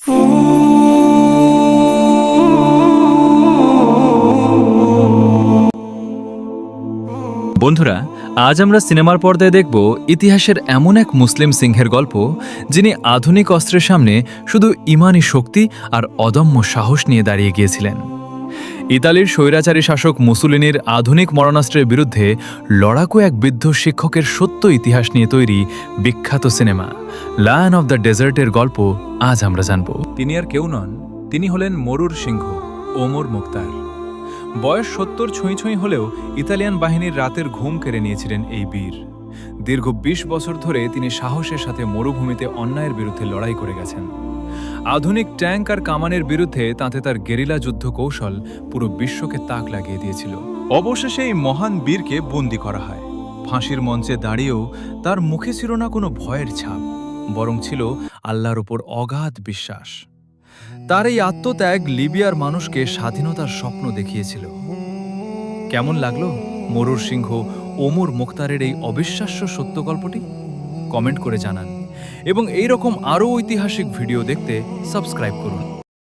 বন্ধুরা, আজ আমরা সিনেমার পর্দায় দেখব ইতিহাসের এমন এক মুসলিম সিংহের গল্প, যিনি আধুনিক অস্ত্রের সামনে শুধু ইমানি শক্তি আর অদম্য সাহস নিয়ে দাঁড়িয়ে গিয়েছিলেন। ইতালির স্বৈরাচারী শাসক মুসোলিনির আধুনিক মরণাস্ত্রের বিরুদ্ধে লড়াকু এক বৃদ্ধ শিক্ষকের সত্য ইতিহাস নিয়ে তৈরি বিখ্যাত সিনেমা লায়ন অব দ্য ডেজার্টের গল্প আজ আমরা জানব। তিনি আর কেউ নন, তিনি হলেন মরুর সিংহ ওমর মুখতার। বয়স ৭০ ছুঁই ছুঁই হলেও ইতালিয়ান বাহিনীর রাতের ঘুম কেড়ে নিয়েছিলেন এই বীর। দীর্ঘ ২০ বছর ধরে তিনি সাহসের সাথে মরুভূমিতে অন্যায়ের বিরুদ্ধে লড়াই করে গেছেন। আধুনিক ট্যাঙ্ক আর কামানের বিরুদ্ধে তাতে তার গেরিলা যুদ্ধ কৌশল পুরো বিশ্বকে তাক লাগিয়ে দিয়েছিল। অবশেষে এই মহান বীরকে বন্দী করা হয়। ফাঁসির মঞ্চে দাঁড়িয়েও তার মুখে ছিল না কোনো ভয়ের ছাপ, বরং ছিল আল্লাহর উপর অগাধ বিশ্বাস। তার এই আত্মত্যাগ লিবিয়ার মানুষকে স্বাধীনতার স্বপ্ন দেখিয়েছিল। কেমন লাগলো মরুর সিংহ ওমর মুখতারের এই অবিশ্বাস্য সত্য গল্পটি? কমেন্ট করে জানান এবং এই রকম আরও ঐতিহাসিক ভিডিও দেখতে সাবস্ক্রাইব করুন।